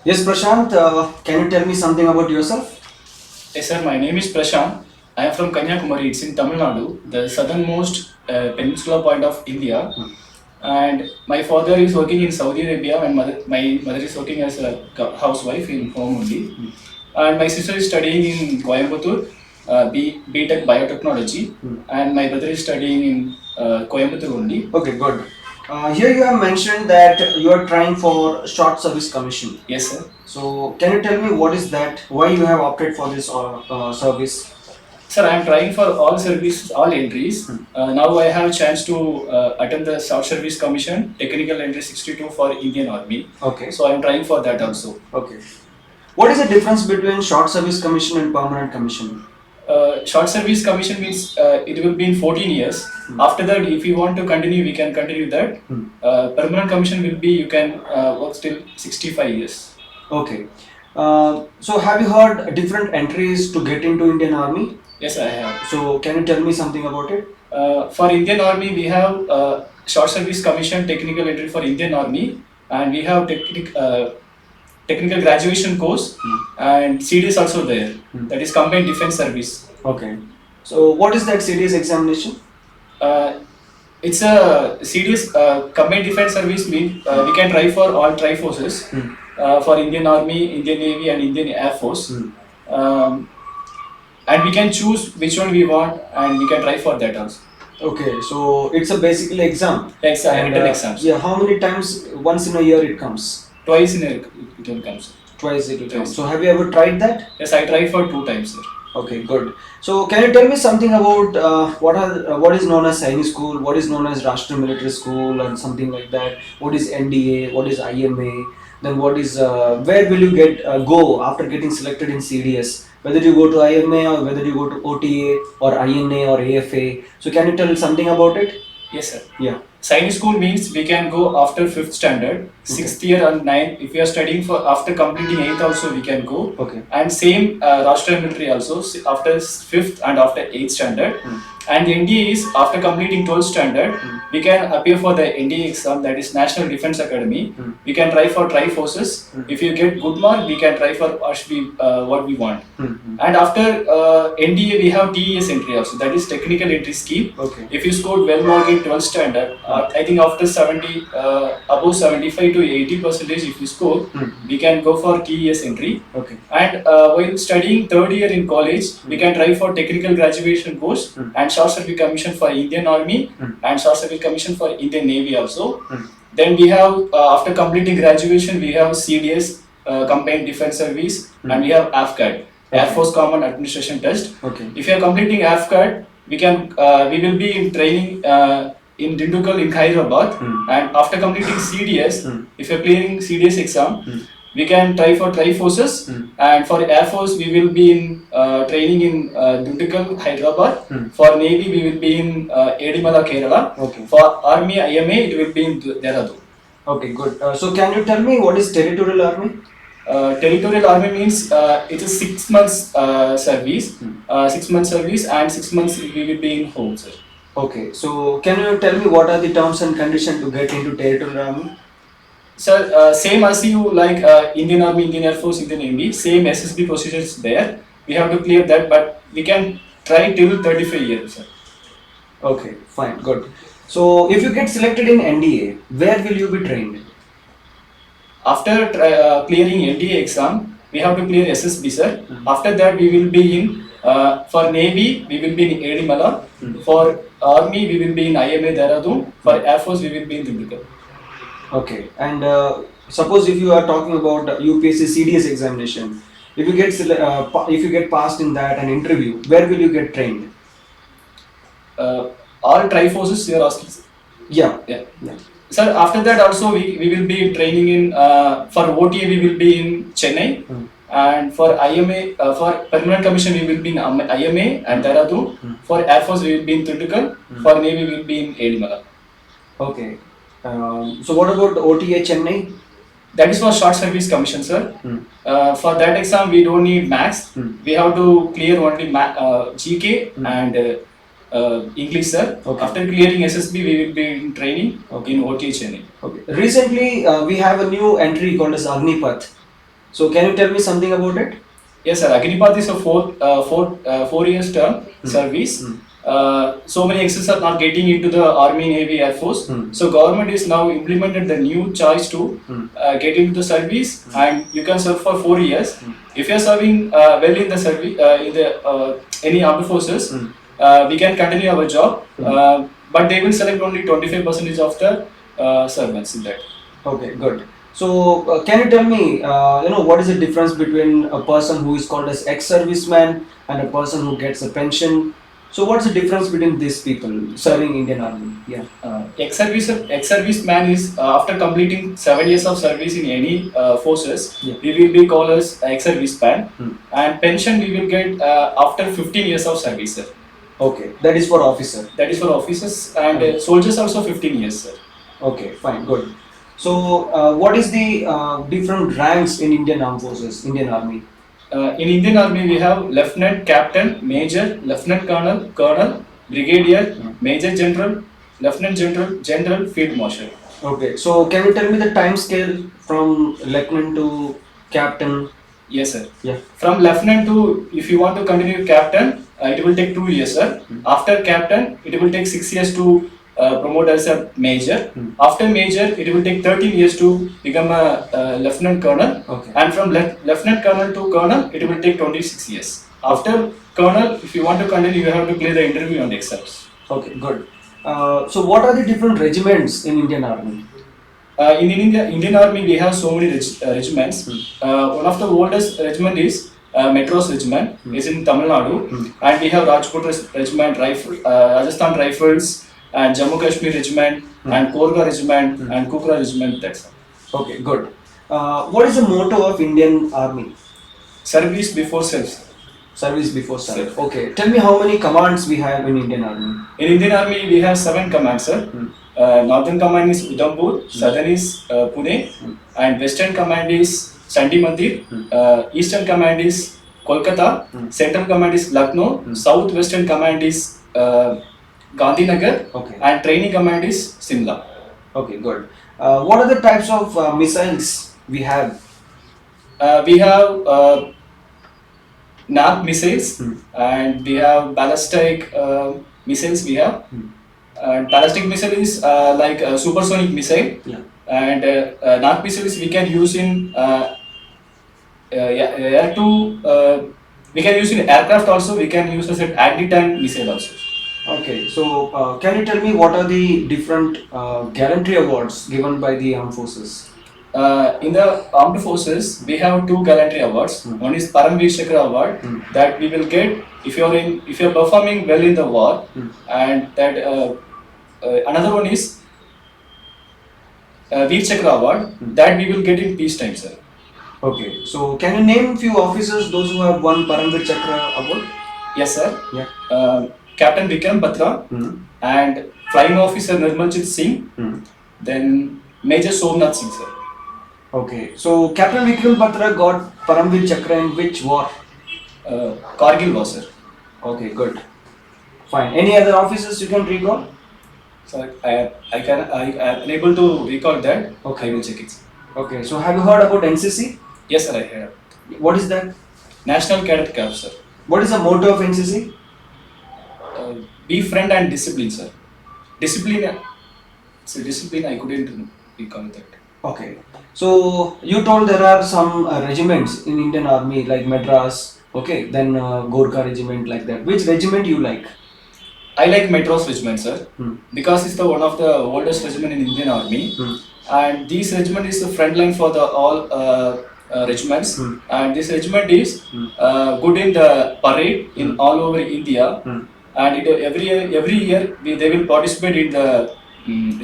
Yes, Prashant, can you tell me something about yourself? Yes, sir. My name is Prashant. I am from Kanyakumari. It's in Tamil Nadu, the southernmost peninsula point of India. And my father is working in Saudi Arabia, and my mother is working as a housewife in home only. And my sister is studying in Coimbatore, B.Tech Biotechnology, and my brother is studying in Coimbatore only. Okay, good. Here you have mentioned that you are trying for short service commission. Yes, sir. So, can you tell me what is that? Why you have opted for this service? Sir, I am trying for all service, all entries. Now I have a chance to attend the Short Service Commission, Technical Entry 62 for Indian Army. Okay. So I am trying for that also. Okay. What is the difference between short service commission and permanent commission? Short Service Commission means it will be in 14 years. After that, if you want to continue, we can continue that. Permanent Commission will be you can work till 65 years. Okay. So, have you heard different entries to get into Indian Army? Yes, I have. So, can you tell me something about it? For Indian Army, we have Short Service Commission Technical Entry for Indian Army, and we have technical graduation course, and CDS also there. That is Combined Defense Service. Okay. So, what is that CDS examination? It's a CDS Combined Defense Service means we can try for all tri-forces for Indian Army, Indian Navy, and Indian Air Force. And we can choose which one we want, and we can try for that also. Okay, so it's a basically exam. Yes, I written exams. Yeah, how many times once in a year it comes? Twice in a it will come, sir. Twice it will come. Twice. So have you ever tried that? Yes, I tried for 2 times, sir. Okay, good. So can you tell me something about what is known as Sainik School, what is known as Rashtriya Military School, and something like that? What is NDA? What is IMA? Then what is where will you get go after getting selected in CDS? Whether you go to IMA or whether you go to OTA or INA or AFA. So can you tell something about it? Yes, sir. Yeah. Sainik school means we can go after 5th standard, 6th year and 9th. If we are studying for after completing 8th also we can go. Okay. And same Rashtriya military also after 5th and after 8th standard. And the NDA is after completing 12th standard, we can appear for the NDA exam, that is National Defence Academy. We can try for tri-forces. If you get good mark, we can try for what we want. And after NDA, we have TES entry also, that is Technical Entry Scheme. Okay. If you scored well mark in 12th standard, I think after 70, above 75 to 80 percentage, if you score, we can go for TES entry. Okay. And while studying 3rd year in college, we can try for technical graduation course and Short Service Commission for Indian Army and Short Service Commission for Indian Navy also. Then we have after completing graduation, we have CDS Combined Defense Service, and we have AFCAD, Air Force Common Administration Test. Okay. If you are completing AFCAD, we will be in training in Dindukal in Hyderabad, and after completing CDS, if you are clearing CDS exam, we can try for tri-forces, and for Air Force we will be in training in Dindukal, Hyderabad. For Navy we will be in Edimala, Kerala. Okay. For Army IMA it will be in Dehradun. Okay, good. So can you tell me what is territorial army? Territorial army means it's a 6 months service, 6 months service, and 6 months we will be in home, sir. Okay, so can you tell me what are the terms and conditions to get into territorial army? Sir, same as you like Indian Army, Indian Air Force, Indian Navy, same SSB procedures there. We have to clear that, but we can try till 35 years, sir. Okay, fine, good. So if you get selected in NDA, where will you be trained? After clearing NDA exam, we have to clear SSB, sir. After that, we will be in, for Navy, we will be in Edimala. For Army, we will be in IMA Dehradun. For Air Force, we will be in Dindukal. Okay, and suppose if you are talking about UPSC CDS examination, if you get passed in that and interview, where will you get trained? All tri-forces you are asking, sir? Yeah. Sir, after that also we will be training in, for OTA we will be in Chennai, and for IMA, for Permanent Commission we will be in IMA and Dehradun. For Air Force we will be in Tundukal. For Navy we will be in Edimala. Okay. So what about OTA Chennai? That is for Short Service Commission, sir. For that exam we don't need maths. We have to clear only GK and English, sir. Okay. After clearing SSB, we will be in training in OTA Chennai. Okay. Recently, we have a new entry called as Agnipath. So can you tell me something about it? Yes, sir. Agnipath is a 4 years term service. So many exes are not getting into the Army, Navy, Air Force. So government is now implemented the new choice to get into the service, and you can serve for 4 years. If you are serving well in the service, in the any armed forces, we can continue our job. But they will select only 25% of the servants in that. Okay, good. So, can you tell me, what is the difference between a person who is called as ex-serviceman and a person who gets a pension? So, what's the difference between these people serving Indian Army? Yeah. Ex-serviceman is after completing 7 years of service in any forces, Yeah. we will be called as ex-serviceman, Hmm. and pension we will get after 15 years of service, sir. Okay, that is for officer. That is for officers, and soldiers also 15 years, sir. Okay, fine, good. So, what is the different ranks in Indian Armed Forces, Indian Army? In Indian Army, we have lieutenant, captain, major, lieutenant colonel, colonel, brigadier, major general, lieutenant general, general, field marshal. Okay, so can you tell me the time scale from lieutenant to captain? Yes, sir. Yeah. From lieutenant to, if you want to continue captain, it will take 2 years, sir. After captain, it will take 6 years to promote as a major. After major, it will take 13 years to become a lieutenant colonel. Okay. And from lieutenant colonel to colonel, it will take 26 years. After colonel, if you want to continue, you have to clear the interview and exams. Okay, good. So, what are the different regiments in Indian Army? In Indian Army, we have so many regiments. One of the oldest regiment is Metros Regiment, is in Tamil Nadu, and we have Rajkot Regiment, Rajasthan Rifles, and Jammu Kashmir Regiment, and Korga Regiment, and Kukra Regiment. That's all. Okay, good. What is the motto of Indian Army? Service before self. Service before self. Okay, tell me how many commands we have in Indian Army. In Indian Army, we have 7 commands, sir. Northern command is Udhampur, southern is Pune, and western command is Sandi Mandir, eastern command is Kolkata, central command is Lucknow, southwestern command is Gandhinagar, Okay. and training command is Simla. Okay, good. What are the types of missiles we have? We have NAP missiles, and we have ballistic missiles. We have. And ballistic missile is like a supersonic missile, Yeah. and NAP missiles we can use in we can use in aircraft also. We can use as an anti-tank missile also. Okay, so can you tell me what are the different gallantry awards given by the armed forces? In the armed forces, we have 2 gallantry awards. One is Paramveer Chakra award that we will get if you are performing well in the war, and that another one is Veer Chakra award that we will get in peacetime, sir. Okay, so can you name few officers those who have won Paramveer Chakra award? Yes, sir. Yeah. Captain Vikram Batra and Flying Officer Nirmalchit Singh, then Major Somnath Singh, sir. Okay, so Captain Vikram Batra got Paramveer Chakra in which war? Kargil war, sir. Okay, good. Fine. Any other officers you can recall? So I am unable to recall that. Okay. I will check it. Okay, so have you heard about NCC? Yes, sir. I have. What is that? National Cadet Corps, sir. What is the motto of NCC? Be friend and discipline, sir. Discipline. So discipline, I couldn't recall that. Okay, so you told there are some regiments in Indian Army like Madras, okay, then Gorkha regiment like that. Which regiment you like? I like Metros Regiment, sir, because it's the one of the oldest regiment in Indian Army, and this regiment is the front line for the all regiments, and this regiment is good in the parade in all over India, and every year they will participate in the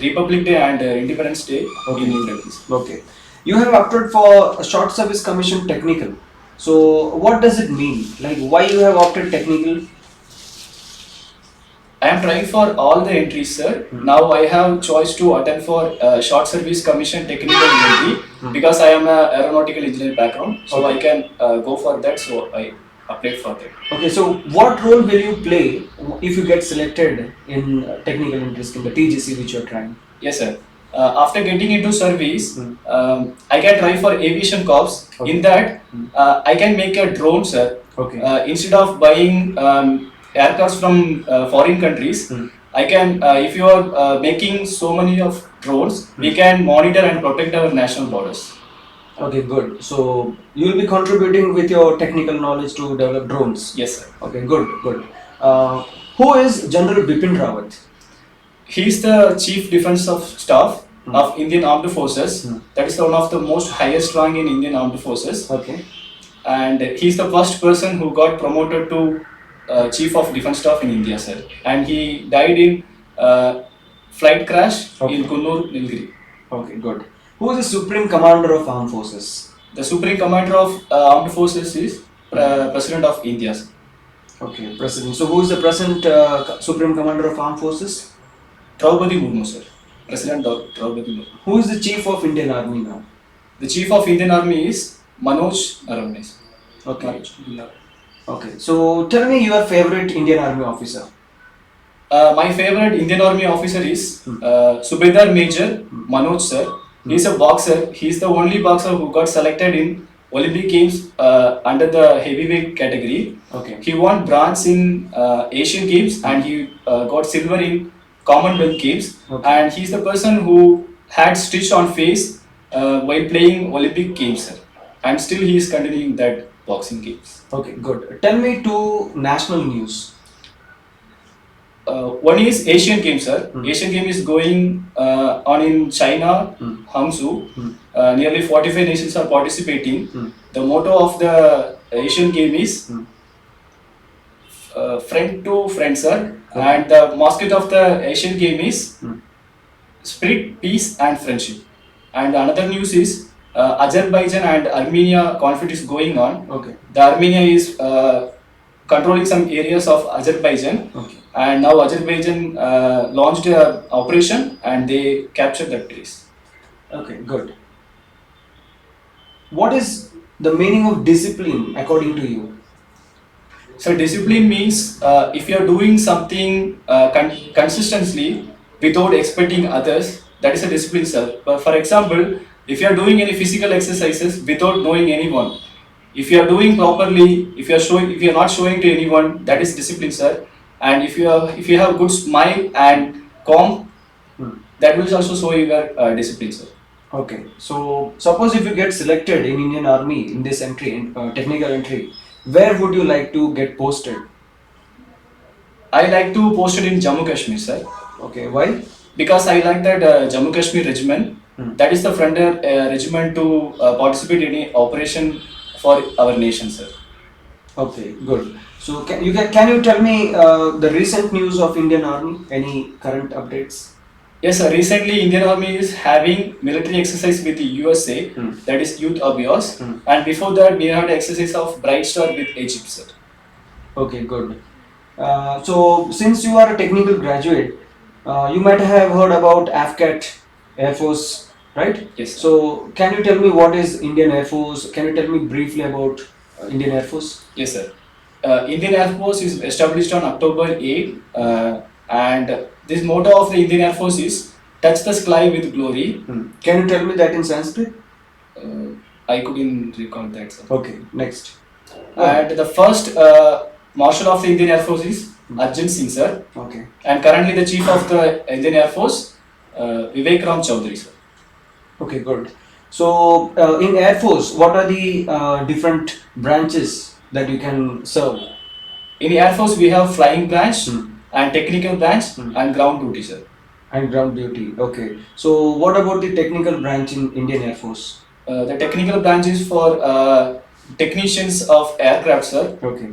Republic Day and Independence Day in India. Okay, you have opted for a short service commission technical. So what does it mean? Like why you have opted technical? I am trying for all the entries, sir. Now I have choice to attend for short service commission technical entry because I am a aeronautical engineer background, so I can go for that. So I applied for that. Okay, so what role will you play if you get selected in technical interest in the TGC which you are trying? Yes, sir. After getting into service, Hmm. I can try for aviation corps. Okay. In that, Hmm. I can make a drone, sir. Okay. Instead of buying aircrafts from foreign countries, Hmm. I can, if you are making so many of drones, we Hmm. can monitor and protect our national borders. Okay, good. So you'll be contributing with your technical knowledge to develop drones. Yes, sir. Okay, good, good. Uh, who is General Bipin Rawat? He is the Chief Defense of Staff of Indian Armed Forces. Hmm. That is one of the most highest rank in Indian Armed Forces. Okay. And he's the first person who got promoted to Chief of Defense Staff in India, sir. And he died in flight crash in Okay. Kunnur, Nilgiri. Okay, good. Who is the Supreme Commander of Armed Forces? The Supreme Commander of Armed Forces is President of India, sir. Okay, President. So who is the present Supreme Commander of Armed Forces? Draupadi Murmu, sir. President Draupadi Murmu. Who is the Chief of Indian Army now? The Chief of Indian Army is Manoj Naravne, sir. Okay. Manoj. Okay. So tell me your favorite Indian Army officer. My favorite Indian Army officer is Subedar Major Manoj, sir. He's a boxer. He's the only boxer who got selected in Olympic Games under the heavyweight category. Okay. He won bronze in Asian Games and he got silver in Commonwealth Games. Okay. And he's the person who had stitch on face while playing Olympic Games, sir. And still he is continuing that boxing games. Okay, good. Tell me two national news. One is Asian Games, sir. Asian Game is going on in China, Hangzhou. Nearly 45 nations are participating. The motto of the Asian Game is friend to friend, sir. Okay. And the mascot of the Asian Game is spirit, peace, and friendship. And another news is Azerbaijan and Armenia conflict is going on. Okay. The Armenia is controlling some areas of Azerbaijan. Okay. And now Azerbaijan launched an operation and they captured that place. Okay, good. What is the meaning of discipline according to you? So discipline means if you are doing something consistently without expecting others, that is a discipline, sir. But for example, if you are doing any physical exercises without knowing anyone, if you are doing properly, if you are not showing to anyone, that is discipline, sir. And if you have good smile and calm, that will also show you your discipline, sir. Okay, so suppose if you get selected in Indian Army in this entry, technical entry, where would you like to get posted? I like to post it in Jammu Kashmir, sir. Okay, why? Because I like that Jammu Kashmir regiment. That is the frontier regiment to participate in any operation for our nation, sir. Okay, good. So can you tell me the recent news of Indian Army? Any current updates? Yes, sir. Recently, Indian Army is having military exercise with the USA, that is Youth Abhyas, and before that, we had exercise of Bright Star with Egypt, sir. Okay, good. So since you are a technical graduate, you might have heard about AFCAT, Air Force, right? Yes, sir. So can you tell me what is Indian Air Force? Can you tell me briefly about Indian Air Force? Yes, sir. Indian Air Force is established on October 8, and this motto of the Indian Air Force is "Touch the sky with glory." Can you tell me that in Sanskrit? I couldn't recall that, sir. Okay, next. And the first Marshal of the Indian Air Force is Arjun Singh, sir. Okay. And currently the Chief of the Indian Air Force, Vivek Ram Chaudhary, sir. Okay, good. So in Air Force, what are the different branches that you can serve? In Air Force, we have flying branch and technical branch and ground duty, sir. And ground duty. Okay. So what about the technical branch in Indian Air Force? The technical branch is for technicians of aircraft, sir. Okay.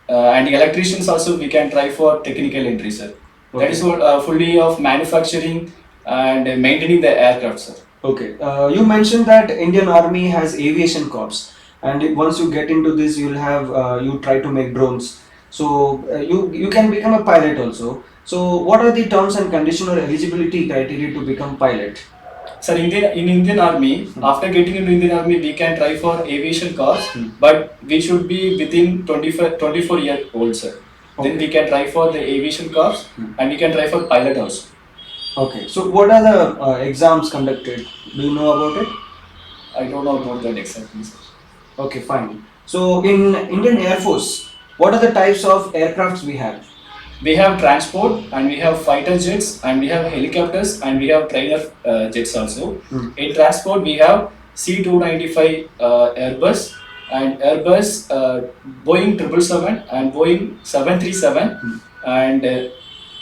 And electricians also we can try for technical entry, sir. Okay. That is fully of manufacturing and maintaining the aircraft, sir. Okay. You mentioned that Indian Army has aviation corps, and once you get into this, you'll have you try to make drones. So you can become a pilot also. So what are the terms and condition or eligibility criteria to become pilot? Sir, in Indian Army, after getting into Indian Army, we can try for aviation course, but we should be within 24 years old, sir. Okay. Then we can try for the aviation course and we can try for pilot also. Okay. So what are the exams conducted? Do you know about it? I don't know about that exactly, sir. Okay, fine. So in Indian Air Force, what are the types of aircrafts we have? We have transport and we have fighter jets and we have helicopters and we have trainer jets also. Hmm. In transport, we have C295 Airbus and Airbus Boeing 777 and Boeing 737. Hmm. And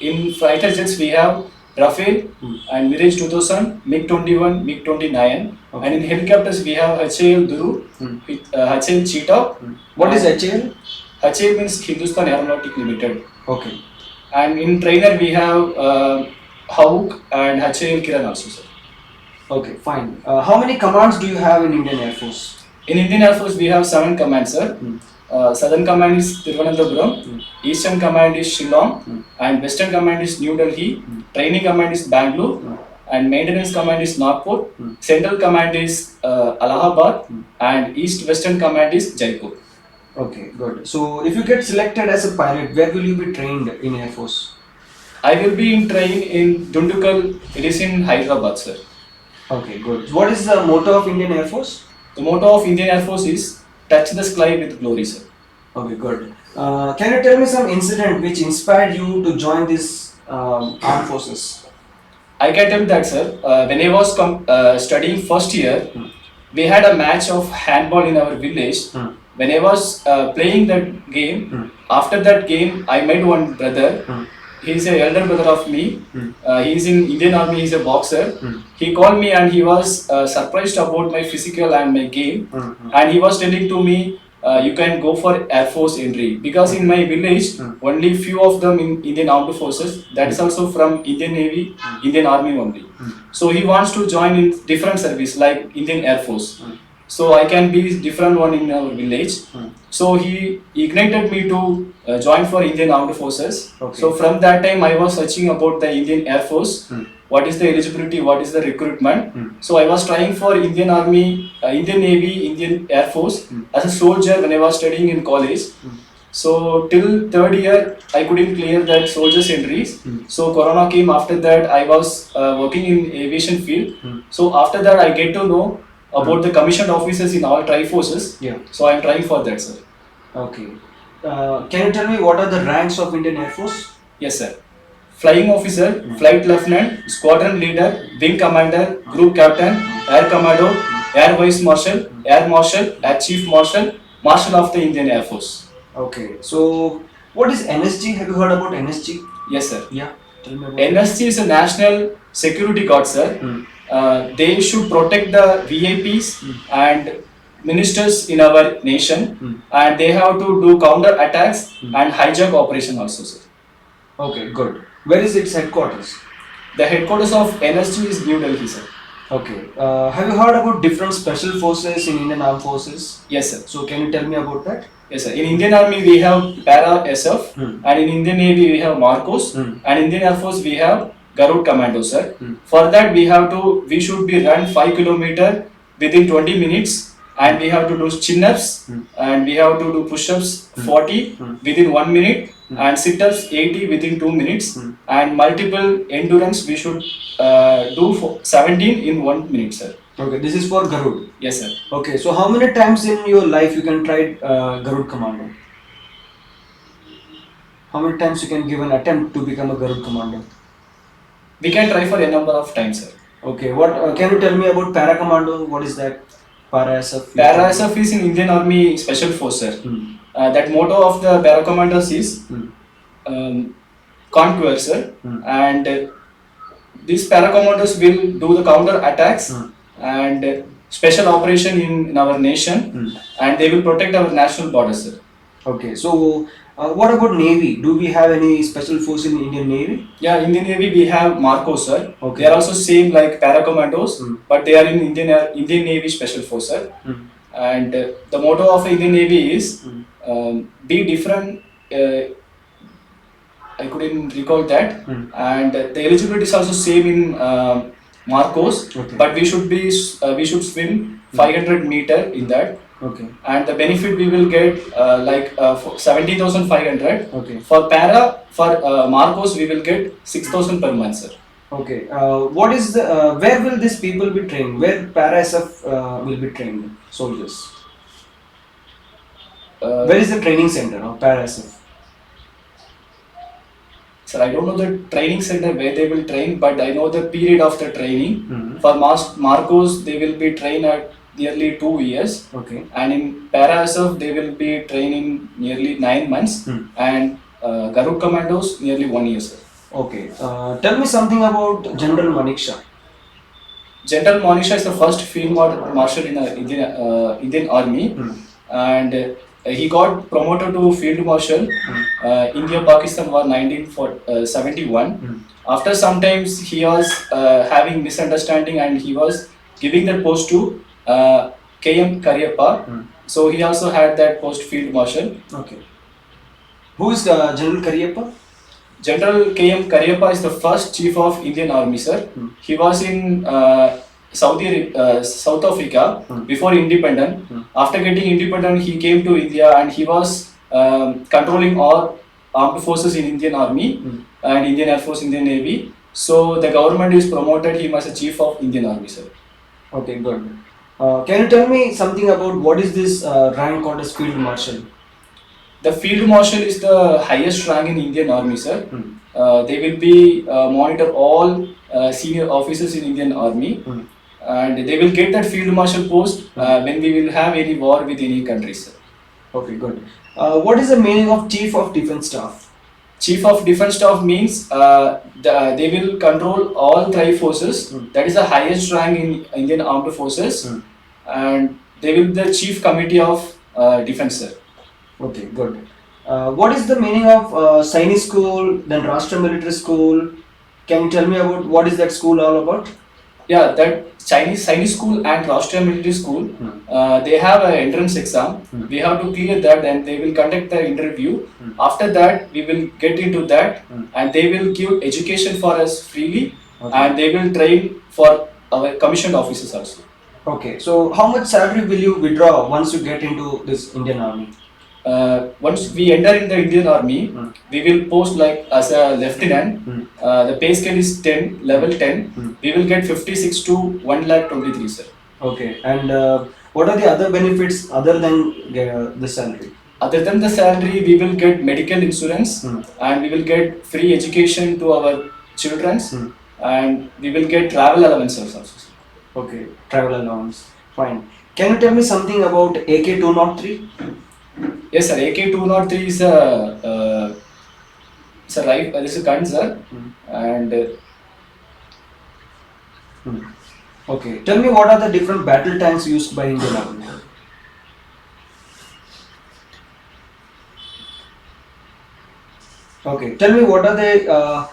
in fighter jets, we have Rafale Hmm. and Mirage 2000, MiG 21, MiG 29. Okay. And in helicopters, we have HAL Duru, Hmm. HAL Cheetah. What is and HAL? HAL means Hindustan Aeronautic Limited. Okay. And in trainer we have Hawk and HAL Kiran also, sir. Okay, fine. How many commands do you have in Indian Air Force? In Indian Air Force we have 7 commands, sir. Southern Command is Thiruvananthapuram, Eastern Command is Shillong, and Western Command is New Delhi, Training Command is Bangalore, and Maintenance Command is Nagpur, Central Command is Allahabad, and East Western Command is Jaipur. Okay, good. So if you get selected as a pilot, where will you be trained in Air Force? I will be in train in Dundukal, it is in Hyderabad, sir. Okay, good. What is the motto of Indian Air Force? The motto of Indian Air Force is touch the sky with glory, sir. Okay, good. Can you tell me some incident which inspired you to join this armed forces? I can tell that, sir. When I was studying first year, we had a match of handball in our village. When I was playing that game, after that game, I met one brother. He's a elder brother of me. He's in Indian Army. He's a boxer. He called me and he was surprised about my physical and my game. And he was telling to me, you can go for Air Force entry because in my village only few of them in Indian Armed Forces. That is also from Indian Navy, Indian Army only. So he wants to join in different service like Indian Air Force. So I can be different one in our village. So he ignited me to join for Indian Armed Forces. Okay. So from that time I was searching about the Indian Air Force. What is the eligibility? What is the recruitment? So I was trying for Indian Army, Indian Navy, Indian Air Force as a soldier when I was studying in college. So till third year I couldn't clear that soldiers entries. So Corona came. After that I was working in aviation field. So after that I get to know about the commissioned officers in all tri-forces. Yeah. So I am trying for that, sir. Okay. Can you tell me what are the ranks of Indian Air Force? Yes, sir. Flying officer, flight lieutenant, squadron leader, wing commander, group captain, air commodore, air vice marshal, air chief marshal, marshal of the Indian Air Force. Okay. So what is NSG? Have you heard about NSG? Yes, sir. Yeah. Tell me about it. NSG is a national security guard, sir. They should protect the VIPs and ministers in our nation, and they have to do counter attacks and hijack operation also, sir. Okay, good. Where is its headquarters? The headquarters of NSG is New Delhi, sir. Okay. Have you heard about different special forces in Indian Armed Forces? Yes, sir. So can you tell me about that? Yes, sir. In Indian Army we have Para SF, and in Indian Navy we have Marcos, and in Indian Air Force we have Garud Commando, sir. For that we should be run 5 km within 20 minutes, and we have to do chin-ups, and we have to do push-ups 40 within 1 minute, and sit-ups 80 within 2 minutes, and multiple endurance we should do for 17 in 1 minute, sir. Okay, this is for Garud. Yes, sir. Okay, so how many times in your life you can try Garud Commando? How many times you can give an attempt to become a Garud Commando? We can try for a number of times, sir. Okay, what can you tell me about Para Commando? What is that? Para SF? Para SF is in Indian Army Special Force, sir. That motto of the Para Commanders is Conquer, sir. And these Para Commanders will do the counter attacks and special operation in our nation, and they will protect our national borders, sir. Okay, so what about Navy? Do we have any special force in Indian Navy? Yeah, Indian Navy we have Marcos, sir. Okay. They are also same like Para Commandos, but they are in Indian Navy Special Force, sir. And the motto of Indian Navy is be different. I couldn't recall that. And the eligibility is also same in Marcos, Okay. but we should swim 500 meter in that. Okay. And the benefit we will get 17,500. Okay. For Marcos we will get 6,000 per month, sir. Okay. What is the where will these people be trained? Where para SF will be trained soldiers? Where Uh, is the training center of para SF? Sir, I don't know the training center where they will train, but I know the period of the training. Hmm. For Marcos, they will be trained at nearly 2 years, Okay. and in Parasov, they will be training nearly 9 months, Hmm. and Garud Commandos nearly 1 year, sir. Okay. Tell me something about General Maniksha. General Monisha is the first field marshal in the Indian Army, Hmm. and he got promoted to field marshal. India-Pakistan War 1971. Hmm. After sometimes he was having misunderstanding and he was giving that post to KM Karyappa. Hmm. So he also had that post field marshal. Okay. Who is General Karyappa? General KM Karyappa is the first chief of Indian Army, sir. Hmm. He was in South Africa Hmm. before independent. Hmm. After getting independent, he came to India and he was controlling all armed forces in Indian Army Hmm. and Indian Air Force, Indian Navy. So the government is promoted him as a chief of Indian Army, sir. Okay, good. Can you tell me something about what is this rank called as Field Marshal? The field marshal is the highest rank in Indian Army, sir. Hmm. They will be monitor all senior officers in Indian Army, Hmm. and they will get that field marshal post when we will have any war with any country, sir. Okay, good. What is the meaning of Chief of Defense Staff? Chief of Defence Staff means they will control all three forces. Hmm. That is the highest rank in Indian Armed Forces, Hmm. and they will be the Chief Committee of Defence, sir. Okay, good. What is the meaning of Sainik School, then Rashtra Military School? Can you tell me about what is that school all about? Yeah, that Chinese school and Rashtriya Military School, Hmm. they have an entrance exam. Hmm. We have to clear that, and they will conduct the interview. Hmm. After that, we will get into that, Hmm. and they will give education for us freely, Okay. and they will train for our commissioned officers also. Okay, so how much salary will you withdraw once you get into this Indian Army? Once we enter in the Indian Army, Hmm. we will post like as a lieutenant. Hmm. The pay scale is 10, level 10. Hmm. We will get 56 to 1,23,000, sir. Okay, and what are the other benefits other than the salary? Other than the salary, we will get medical insurance, Hmm. and we will get free education to our children, Hmm. and we will get travel allowances also. Okay, travel allowance. Fine. Can you tell me something about AK 203? Yes, sir. AK-203 is a right. This is a gun, sir, Hmm. and Hmm. Okay, tell me what are the different battle tanks used by Indian Army? Okay, tell me what are the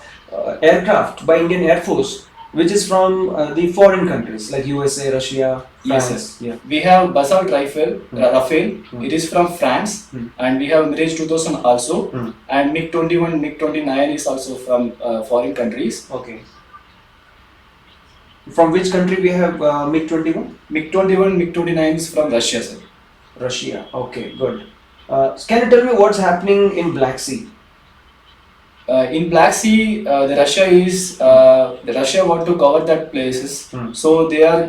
aircraft by Indian Air Force which is from the foreign countries like USA, Russia, yes, France. sir. Yeah. We have Basalt rifle, Hmm. Rafale. Hmm. It is from France, Hmm. and we have Mirage 2000 also, Hmm. and MiG-21, MiG-29 is also from foreign countries. Okay. From which country we have MiG-21? MiG-21, MiG-29 is from Russia, sir. Russia. Okay, good. Can you tell me what's happening in Black Sea? In Black Sea, the Russia want to cover that places, Hmm. so they are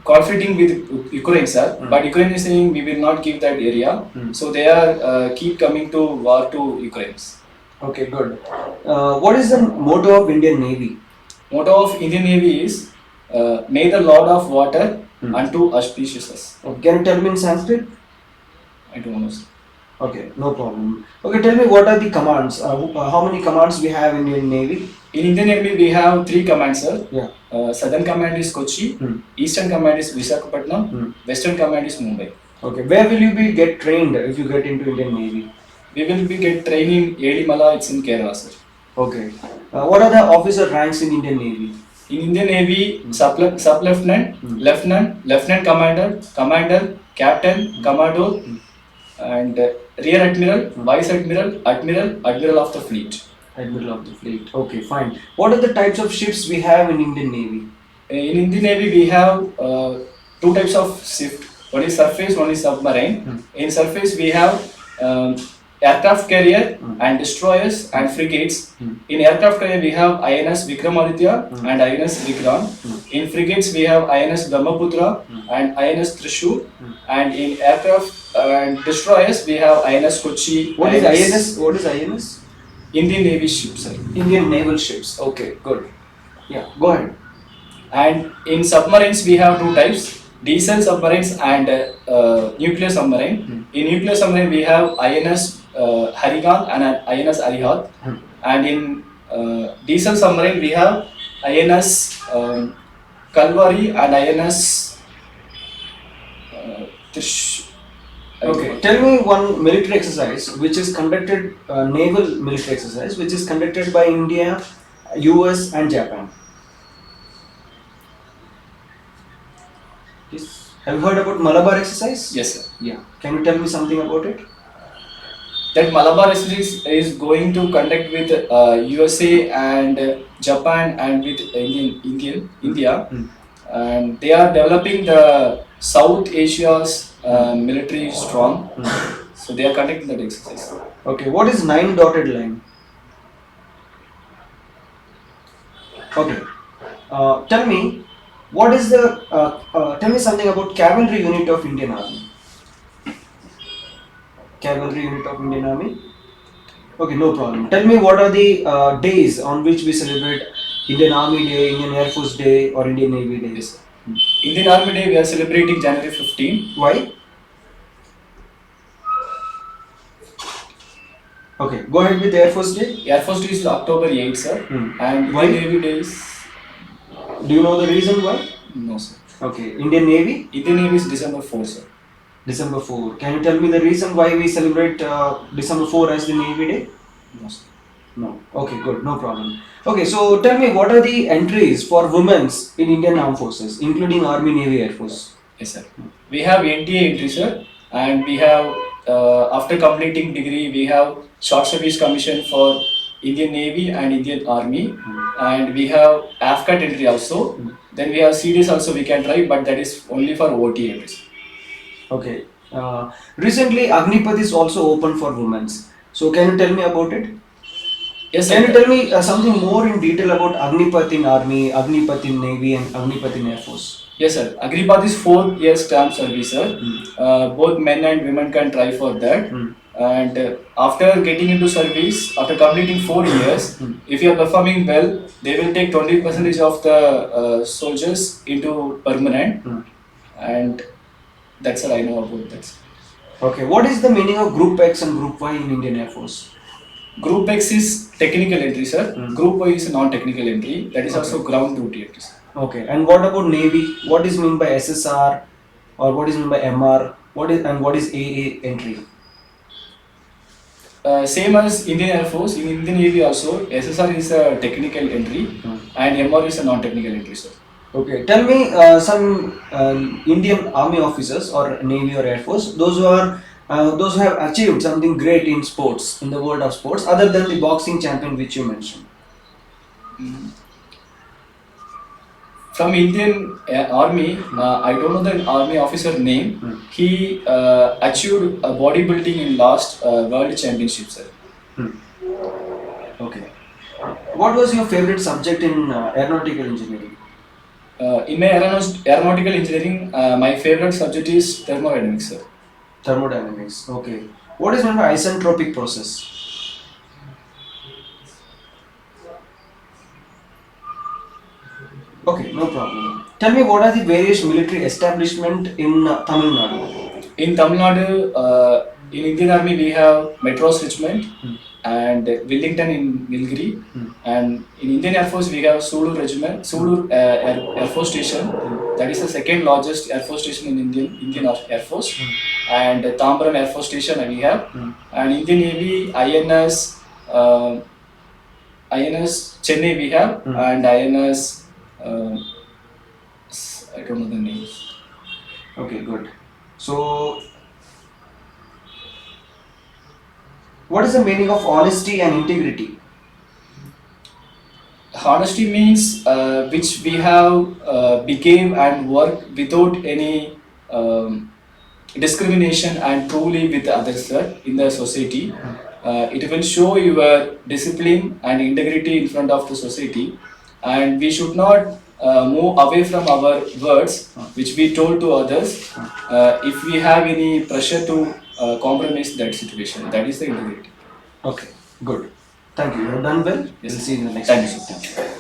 conflicting with Ukraine, sir. Hmm. But Ukraine is saying we will not give that area, Hmm. so they are keep coming to war to Ukraine. Okay, good. What is the motto of Indian Navy? Motto of Indian Navy is may the Lord of water Hmm. unto auspicious us. Can you tell me in Sanskrit? I don't know, sir. Okay, no problem. Okay, tell me what are the commands? How many commands we have in Indian Navy? In Indian Navy, we have three commands, sir. Yeah. Southern Command is Kochi, Hmm. Eastern Command is Visakhapatnam, Hmm. Western Command is Mumbai. Okay, where will you be get trained if you get into Indian Navy? We will be get training in Edimala, it's in Kerala, sir. Okay. What are the officer ranks in Indian Navy? In Indian Navy, sub-lieutenant, Hmm. lieutenant commander, commander, captain, commodore, and rear admiral, vice admiral, admiral of the fleet. Admiral of the fleet. Okay, fine. What are the types of ships we have in Indian Navy? In Indian Navy, we have two types of ship. One is surface, one is submarine. Hmm. In surface, we have aircraft carrier Mm. and destroyers and frigates. Mm. In aircraft carrier we have INS Vikramaditya and INS Vikrant. In frigates we have INS Brahmaputra and INS Trishul. And in aircraft and destroyers we have INS Kochi. What is INS? What is INS? Indian Navy ships, sir. Indian naval ships. Okay, good. Yeah, go ahead. And in submarines we have two types: diesel submarines and nuclear submarine. In nuclear submarine we have INS Harigant and INS Arihat. And in diesel submarine we have INS Kalvari and INS Trish. Okay, tell me one military exercise which is conducted, naval military exercise which is conducted by India, US and Japan. Yes. Have you heard about Malabar exercise? Yes, sir. Yeah. Can you tell me something about it? That Malabar exercise is going to conduct with USA and Japan and with India. And they are developing the South Asia's military strong. So they are conducting that exercise. Okay, what is 9 dotted line? Okay, tell me what is the tell me something about cavalry unit of Indian Army. Cavalry unit of Indian Army. Okay, no problem. Tell me what are the days on which we celebrate Indian Army Day, Indian Air Force Day, or Indian Navy Day? Yes, sir. Indian Army Day we are celebrating January 15. Why? Okay, go ahead with Air Force Day. Air Force Day is October 8, sir. And Why? Indian Navy Day is... Do you know the reason why? No, sir. Okay, Indian Navy? Indian Navy is December 4, sir. December 4. Can you tell me the reason why we celebrate December 4 as the Navy Day? No, sir. No. Okay, good. No problem. Okay, so tell me what are the entries for women's in Indian Armed Forces, including Army, Navy, Air Force? Yes, sir. We have NTA entry, sir. And we have, after completing degree, we have Short Service Commission for Indian Navy and Indian Army. And we have AFCAT entry also. Then we have CDs also we can try, but that is only for OT entries. Okay. Recently, Agnipath is also open for women's. So, can you tell me about it? Yes, sir. Can you tell me something more in detail about Agnipath in Army, Agnipath in Navy, and Agnipath in Air Force? Yes, sir. Agnipath is 4 years term service, sir. Both men and women can try for that. And after getting into service, after completing 4 years, if you are performing well, they will take 20% of the soldiers into permanent. And that's all I know about that. Okay, what is the meaning of Group X and Group Y in Indian Air Force? Group X is technical entry, sir. Group Y is non-technical entry. That is also ground duty entry, sir. Okay, and what about Navy? What is meant by SSR or what is meant by MR? What is AA entry? Same as Indian Air Force, in Indian Navy also, SSR is a technical entry and MR is a non-technical entry, sir. Okay, tell me some Indian Army officers or Navy or Air Force, those who have achieved something great in sports, in the world of sports, other than the boxing champion which you mentioned. From Indian Army, I don't know the Army officer name. He achieved bodybuilding in last World Championship, sir. Okay. What was your favorite subject in aeronautical engineering? In my aeronautical engineering, my favorite subject is thermodynamics, sir. Thermodynamics. Okay. What is meant by isentropic process? Okay, no problem. Tell me what are the various military establishment in Tamil Nadu? In Tamil Nadu, in Indian Army we have Madras Regiment and Wellington in Nilgiri, and in Indian Air Force we have Sulur Regiment, Sulur Air Force Station. That is the second largest Air Force station in Indian Air Force, and Tambaram Air Force Station we have, and Indian Navy INS Chennai we have, and INS I don't know the name. Okay, good. So, what is the meaning of honesty and integrity? Honesty means which we have became and work without any discrimination and truly with others, sir, in the society. It will show your discipline and integrity in front of the society, and we should not move away from our words which we told to others if we have any pressure to compromise that situation. That is the integrity. Okay, good. Thank you. You have done well. Yes, We'll see you in the next thank you, episode. sir. Thank you.